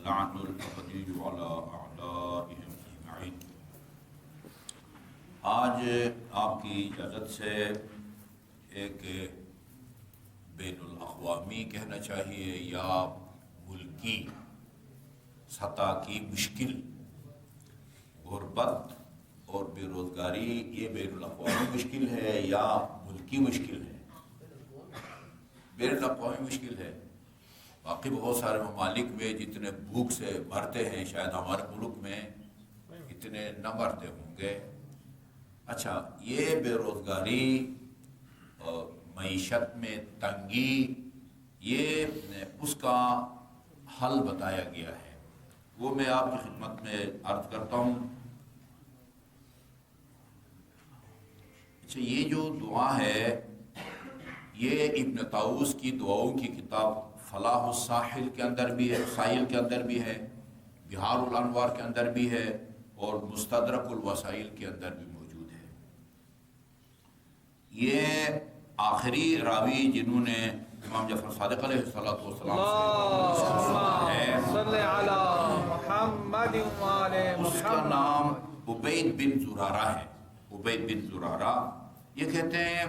واللعن الأبدي على أعدائهم أجمعين۔ آج آپ کی اجازت سے ایک بین الاقوامی کہنا چاہیے یا ملکی سطح کی مشکل غربت اور بے روزگاری، یہ بین الاقوامی مشکل ہے یا ملکی مشکل ہے؟ بین الاقوامی مشکل ہے۔ باقی بہت سارے ممالک میں جتنے بھوک سے مرتے ہیں شاید ہمارے ملک میں اتنے نہ مرتے ہوں گے۔ اچھا، یہ بے روزگاری اور معیشت میں تنگی، یہ اس کا حل بتایا گیا ہے، وہ میں آپ کی خدمت میں عرض کرتا ہوں۔ اچھا، یہ جو دعا ہے یہ ابن طاووس کی دعاؤں کی کتاب فلاح الساحل کے اندر بھی ہے، ساحل کے اندر بھی ہے، بہار الانوار کے اندر بھی ہے، اور مستدرک الوسائل کے اندر بھی موجود ہے۔ یہ آخری راوی جنہوں نے امام جعفر صادق علیہ السلام اس کا نام عبید بن زرارہ ہے۔ عبید بن زرارہ یہ کہتے ہیں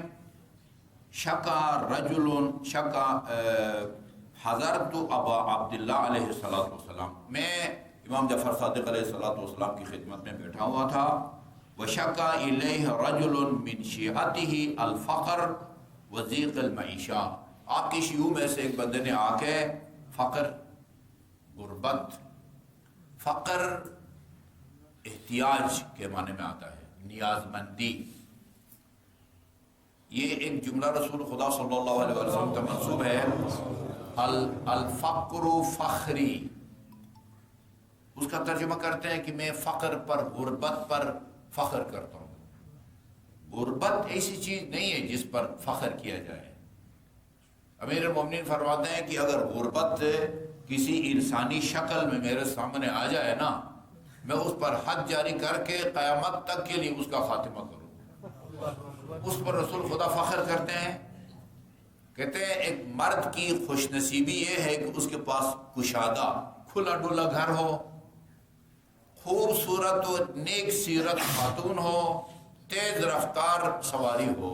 شکا رجل شکا حضرت ابا عبداللہ علیہ السلام، میں امام جعفر صادق علیہ السلام کی خدمت میں بیٹھا ہوا تھا، وشکا الیہ رجل من شیعته الفقر وضیق المعیشہ، آپ کی شیوع میں سے ایک بندے نے آ کے فقر، غربت، فقر احتیاج کے معنی میں آتا ہے، نیاز مندی، یہ ایک جملہ رسول خدا صلی اللہ علیہ وسلم کا منسوب ہے، الفقر فخری، اس کا ترجمہ کرتے ہیں کہ میں فقر پر، غربت پر فخر کرتا ہوں۔ غربت ایسی چیز نہیں ہے جس پر فخر کیا جائے۔ امیر المومنین فرماتے ہیں کہ اگر غربت کسی انسانی شکل میں میرے سامنے آ جائے نا، میں اس پر حد جاری کر کے قیامت تک کے لیے اس کا خاتمہ کروں۔ اس پر رسول خدا فخر کرتے ہیں، کہتے ہیں ایک مرد کی خوش نصیبی یہ ہے کہ اس کے پاس کشادہ کھلا ڈولا گھر ہو، خوبصورت و نیک سیرت خاتون ہو، تیز رفتار سواری ہو۔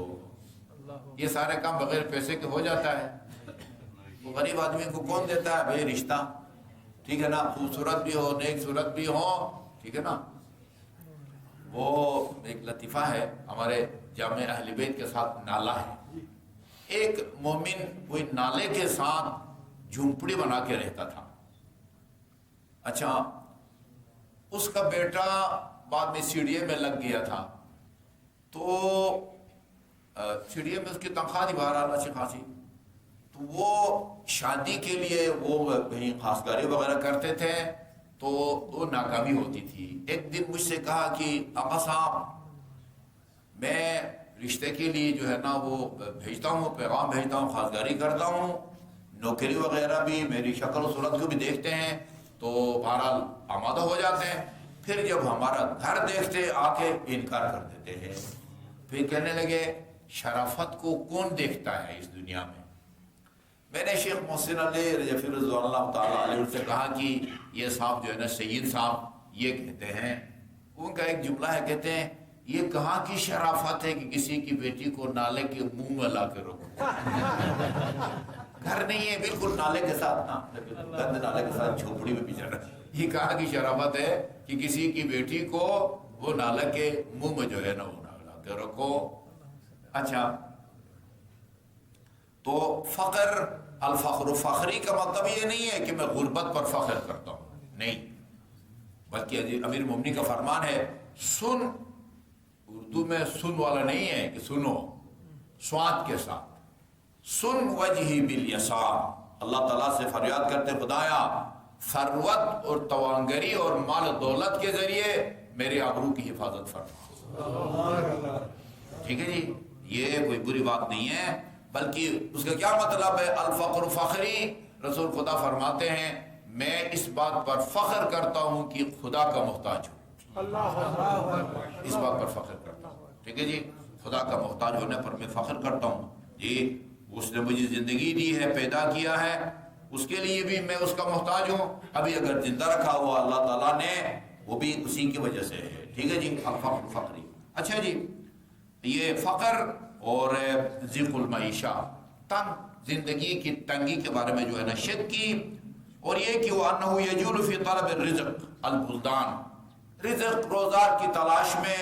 یہ سارے کام بغیر پیسے کے ہو جاتا ہے۔ وہ غریب آدمی کو کون دیتا ہے بھائی رشتہ، ٹھیک ہے نا، خوبصورت بھی ہو، نیک صورت بھی ہو، ٹھیک ہے نا۔ وہ ایک لطیفہ ہے، ہمارے جامع اہل بیت کے ساتھ نالہ ہے، ایک مومن کوئی نالے کے ساتھ جھونپڑی بنا کے رہتا تھا۔ اچھا، اس کا بیٹا بعد میں CDA میں لگ گیا تھا، تو CDA میں اس کی تنخواہ نہیں بہرحال اچھی خاصی، تو وہ شادی کے لیے وہ کہیں خاصگاری وغیرہ کرتے تھے تو وہ ناکامی ہوتی تھی۔ ایک دن مجھ سے کہا کہ آقا صاحب میں رشتے کے لیے جو ہے نا وہ بھیجتا ہوں، پیغام بھیجتا ہوں، خاصگاری کرتا ہوں، نوکری وغیرہ بھی، میری شکل و صورت کو بھی دیکھتے ہیں تو بہرحال آمادہ ہو جاتے ہیں، پھر جب ہمارا گھر دیکھتے آ کے انکار کر دیتے ہیں۔ پھر کہنے لگے شرافت کو کون دیکھتا ہے اس دنیا میں؟ میں نے شیخ محسن علی رضی اللہ تعالیٰ علیہ سے کہا کہ یہ صاحب جو ہے نا سید صاحب یہ کہتے ہیں، ان کا ایک جملہ ہے، کہتے ہیں یہ کہاں کی شرافت ہے کہ کسی کی بیٹی کو نالے کے منہ میں لا کے رکھو۔ گھر نہیں ہے بالکل نالے کے ساتھ نا، گند نالے کے ساتھ جھوپڑی میں بچا رہا، یہ کہاں کی شرافت ہے کہ کسی کی بیٹی کو وہ نالے کے منہ میں جو ہے نا وہ لا کے رکھو۔ اچھا، تو فقر، الفخر فخری کا مطلب یہ نہیں ہے کہ میں غربت پر فخر کرتا ہوں، نہیں، بلکہ امیر مومنی کا فرمان ہے سن، اردو میں سن والا نہیں ہے کہ سنو، سواد کے ساتھ، سن وجہی بالیسار، اللہ تعالیٰ سے فریاد کرتے خدایا ثروت اور توانگری اور مال دولت کے ذریعے میرے آبرو کی حفاظت فرما۔ ٹھیک ہے جی، یہ کوئی بری بات نہیں ہے، بلکہ اس کا کیا مطلب ہے؟ الفقر فخری، رسول خدا فرماتے ہیں میں اس بات پر فخر کرتا ہوں کہ خدا کا محتاج ہوں، اس بات پر فخر کرتا ہوں، ٹھیک ہے جی، خدا کا محتاج ہونے پر میں فخر کرتا ہوں جی، اس نے مجھے زندگی دی ہے، پیدا کیا ہے، اس کے لیے بھی میں اس کا محتاج ہوں. ابھی اگر زندہ رکھا ہوا اللہ تعالیٰ نے وہ بھی اسی کی وجہ سے ہے. ٹھیک ہے جی. الفقر فقری. اچھا جی یہ فقر اور ضیق المعیشہ تنگ زندگی کی تنگی کے بارے میں جو ہے نا شک کی. اور یہ کہ وَأَنَّهُ يَجُولُ فِي طَلَبِ الرِّزْقِ الْبُلْدَانِ رزق روزگار کی تلاش میں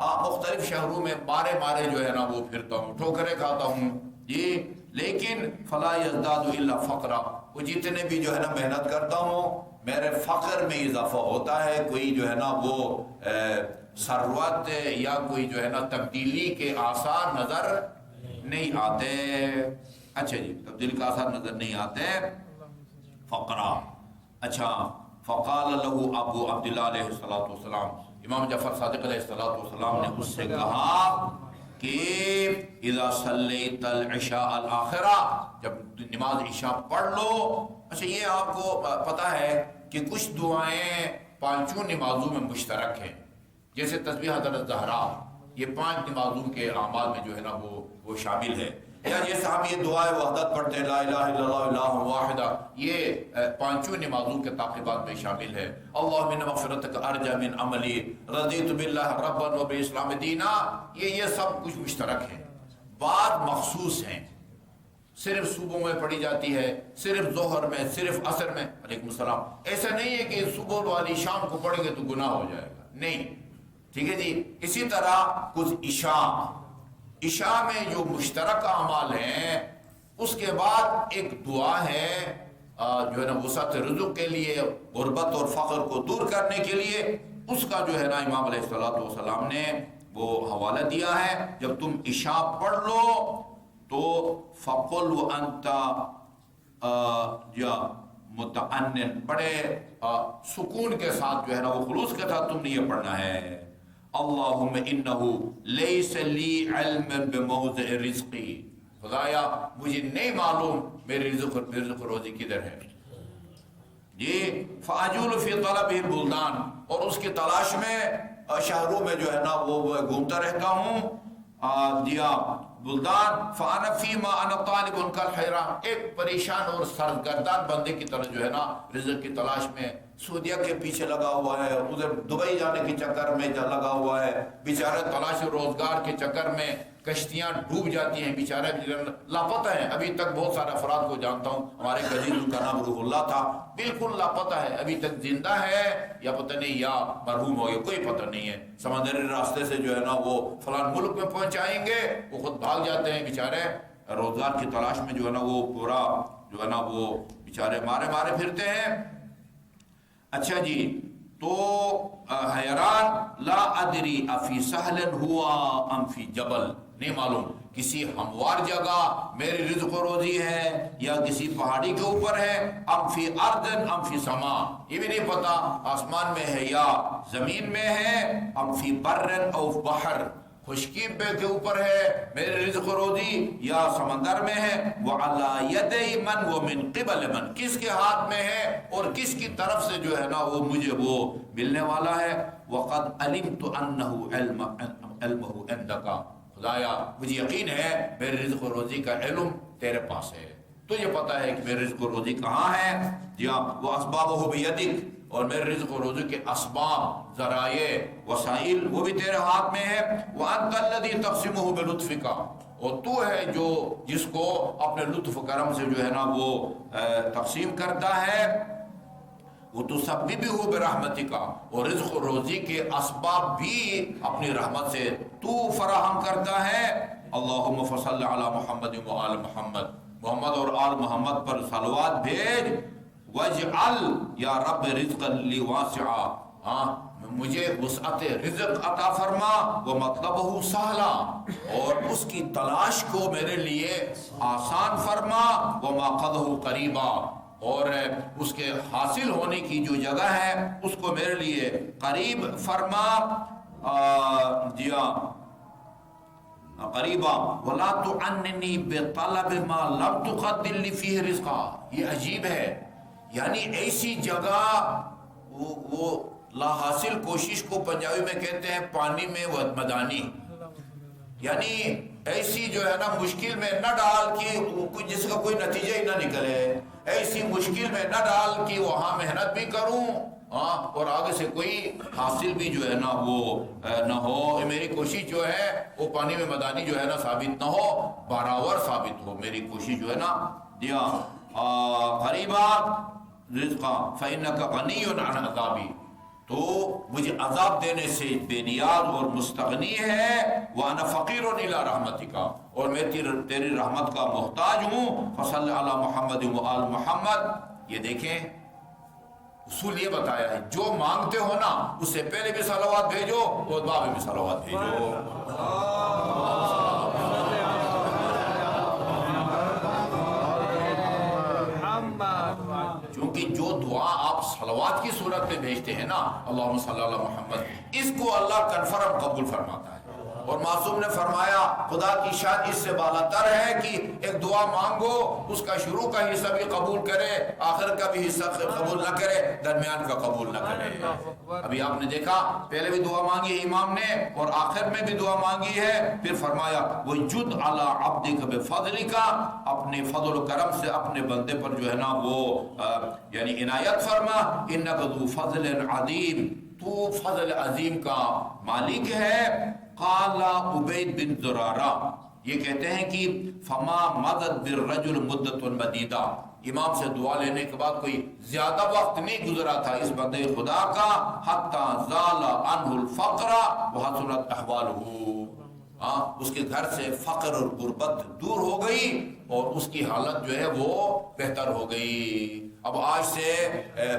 مختلف شہروں میں مارے جو ہے نا وہ پھرتا ہوں ٹھوکریں کھاتا ہوں جی. لیکن فَلَا يَزْدَادُ إِلَّا فَقْرًا وہ جتنے بھی جو ہے نا محنت کرتا ہوں میرے فقر میں اضافہ ہوتا ہے. کوئی جو ہے نا وہ ثروت یا کوئی جو ہے نا تبدیلی کے آثار نظر نہیں آتے. اچھا جی تبدیلی کے آثار نظر نہیں آتے. فقرا. اچھا فقال له ابو عبداللہ علیہ السلام امام جعفر صادق علیہ السلام نے اس سے کہا کہ اذا صلیت العشاء الاخرہ جب نماز عشاء پڑھ لو. اچھا یہ آپ کو پتہ ہے کہ کچھ دعائیں پانچوں نمازوں میں مشترک ہیں جیسے تسبیح حضرت زہرا یہ 5 نمازوں کے اعمال میں جو ہے نا وہ شامل ہے. یا جیسے ہم یہ دعائے وحدت پڑھتے ہیں لا الہ الا اللہ الہ واحدہ یہ 5 نمازوں کے تعقیبات میں شامل ہے. اللہم ان مغفرتک ارجو من عملی رضیت باللہ ربا وبالاسلام دینا یہ سب کچھ مشترک ہے. بعض مخصوص ہیں صرف صبح میں پڑھی جاتی ہے صرف ظہر میں صرف عصر میں. علیکم السلام. ایسا نہیں ہے کہ صبح والی شام کو پڑھیں گے تو گناہ ہو جائے گا نہیں. ٹھیک ہے جی. اسی طرح کچھ عشاء میں جو مشترک اعمال ہیں اس کے بعد ایک دعا ہے جو ہے نا وسعت رزق کے لیے غربت اور فقر کو دور کرنے کے لیے اس کا جو ہے نا امام علیہ السلام نے وہ حوالہ دیا ہے. جب تم عشاء پڑھ لو تو فقل وانت یا متعنن بڑے سکون کے ساتھ جو ہے نا وہ خلوص کے ساتھ تم نے یہ پڑھنا ہے. اللہم انہو لیس لی علم بموضع رزقی خدایا مجھے نہیں معلوم میرے رزق روزی کدھر ہے جی. فاجول فی طلب البلدان اور اس کی تلاش میں شہروں میں جو ہے نا وہ گھومتا رہتا ہوں. دیا بلدان فانا فیما انا طالب ان کا حیران ایک پریشان اور سرگردان بندے کی طرح جو ہے نا رزق کی تلاش میں سعودیہ کے پیچھے لگا ہوا ہے ادھر دبئی جانے کے چکر میں لگا ہوا ہے بیچارے تلاش روزگار کے چکر میں کشتیاں ڈوب جاتی ہیں بیچارے لاپتہ ہیں. ابھی تک بہت سارے افراد کو جانتا ہوں ہمارے عزیز ان کا نام روح اللہ تھا بالکل لاپتہ ہے ابھی تک زندہ ہے یا پتہ نہیں یا مرحوم ہو گیا کوئی پتہ نہیں ہے. سمندری راستے سے جو ہے نا وہ فلان ملک میں پہنچائیں گے وہ خود بھاگ جاتے ہیں بیچارے روزگار کی تلاش میں جو ہے نا وہ پورا جو ہے نا وہ بیچارے مارے پھرتے ہیں. اچھا جی تو حیران لا ادری افی سہل ہوا ام فی جبل نہیں معلوم کسی ہموار جگہ میری رزق و روزی ہے یا کسی پہاڑی کے اوپر ہے ام فی ارض ام فی سما یہ بھی نہیں پتا آسمان میں ہے یا زمین میں ہے. ام فی بر او بحر خشکی پہ کے اوپر ہے میرے رزق و روزی یا سمندر میں ہے. وعلی یدی من ومن قبل من کس کے ہاتھ میں ہے اور کس کی طرف سے جو ہے نا وہ مجھے وہ ملنے والا ہے. وقد علمت انه علمه عندک خدایا مجھے یقین ہے میرے رزق و روزی کا علم تیرے پاس ہے تجھے پتا ہے کہ میرے رزق و روزی کہاں ہے. جی ہاں وہ اسبابہ بیدک اور میرے رزق و روزی کے اسباب ذرائع وسائل وہ بھی تیرے ہاتھ میں ہے. وانت الذی تقسمہ بلطفک اور تو ہے جو جس کو اپنے لطف کرم سے جو ہے نا وہ تقسیم کرتا ہے. وہ تو سب بھی ہو برحمتک اور رزق و روزی کے اسباب بھی اپنی رحمت سے تو فراہم کرتا ہے. اللہم فصل علی محمد و آل محمد محمد اور آل محمد پر صلوات بھیج. وجعل یا رب رزق لی واسعا مجھے وسعت رزق عطا فرما وہ مطلبہ سہلا اور اس کی تلاش کو میرے لیے آسان فرما. وما قدہ قریبا اور اس کے حاصل ہونے کی جو جگہ ہے اس کو میرے لیے قریب فرما. قریبا ولا تعننی بطلب ما لم تقدر لی فیہ رزقا. یہ عجیب ہے یعنی ایسی جگہ وہ لا حاصل کوشش کو پنجابی میں کہتے ہیں پانی میں مدانی یعنی ایسی جو ہے نا مشکل میں نہ ڈال کہ جس کا کوئی نتیجہ ہی نہ نکلے. ایسی مشکل میں نہ ڈال کہ وہاں محنت بھی کروں اور آگے سے کوئی حاصل بھی جو ہے نا وہ نہ ہو، میری کوشش جو ہے وہ پانی میں مدانی جو ہے نا ثابت نہ ہو، برابر ثابت ہو میری کوشش جو ہے نا دیا قریبا رزقا فإنک غنی عن عذابی، تو مجھے عذاب دینے سے بے نیاز اور مستغنی ہے، وَأَنَا فَقِيرٌ إِلَىٰ رَحْمَتِكَ، اور میں تیری رحمت کا محتاج ہوں، فصل علی محمد وآل محمد۔ یہ دیکھیں اصول یہ بتایا ہے، جو مانگتے ہو نا اس سے پہلے بھی صلوات بھیجو اور بعد میں بھی صلوات بھیجو۔ کیونکہ جو دعا آپ صلوات کی صورت میں بھیجتے ہیں نا، اللہم صلی اللہ محمد، اس کو اللہ کنفرم قبول فرماتا ہے۔ اور معصوم نے فرمایا خدا کی شان اس سے بالاتر ہے کہ ایک دعا مانگو، اس کا شروع کا حصہ بھی قبول کرے، آخر کا بھی حصہ قبول نہ کرے، درمیان کا قبول نہ کرے۔ ابھی آپ نے دیکھا پہلے بھی دعا مانگی ہے امام نے اور آخر میں بھی دعا مانگی ہے، پھر فرمایا وَجُدْ عَلَىٰ عَبْدِكَ بِفَضْلِكَ، اپنے فضل و کرم سے اپنے بندے پر جو ہے نا وہ یعنی عنایت فرما، إِنَّكَ ذُو فَضْلٍ عَظِيمٍ، تو فضل عظیم کا مالک ہے۔ قال عبید بن زرارہ یہ کہتے ہیں کہ فما مدد بالرجل مدت مدیدہ، امام سے دعا لینے کے بعد کوئی زیادہ وقت نہیں گزرا تھا اس بندے خدا کا، حتی زال عنہ الفقر وحسنت احوالہ، اس کے گھر سے فقر اور غربت دور ہو گئی اور اس کی حالت جو ہے وہ بہتر ہو گئی۔ اب آج سے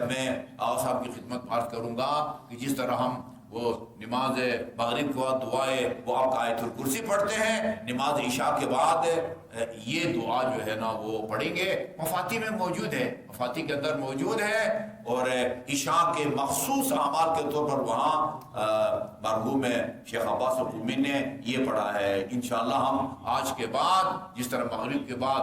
میں آقا صاحب کی خدمت عرض کروں گا کہ جس طرح ہم وہ نماز مغرب کو دعائے وہ آپ کا آیت الکرسی پڑھتے ہیں، نماز عشاء کے بعد یہ دعا جو ہے نا وہ پڑھیں گے، مفاتی میں موجود ہے، مفاتی کے اندر موجود ہے، اور عشاء کے مخصوص اعمال کے طور پر وہاں مرحوم شیخ عباس قمی نے یہ پڑھا ہے۔ انشاءاللہ ہم آج کے بعد جس طرح مغرب کے بعد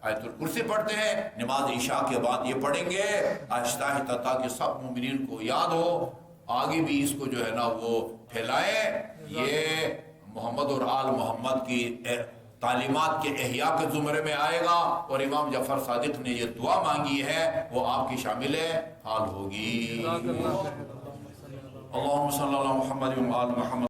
آیت الکرسی پڑھتے ہیں، نماز عشاء کے بعد یہ پڑھیں گے آہستہ آہستہ، تاکہ سب مومنین کو یاد ہو، آگے بھی اس کو جو ہے نا وہ پھیلائیں۔ یہ محمد اور آل محمد کی تعلیمات کے احیاء کے زمرے میں آئے گا، اور امام جعفر صادق نے یہ دعا مانگی ہے وہ آپ کی شامل حال ہوگی۔ اللہم صلی اللہ محمد و آل محمد۔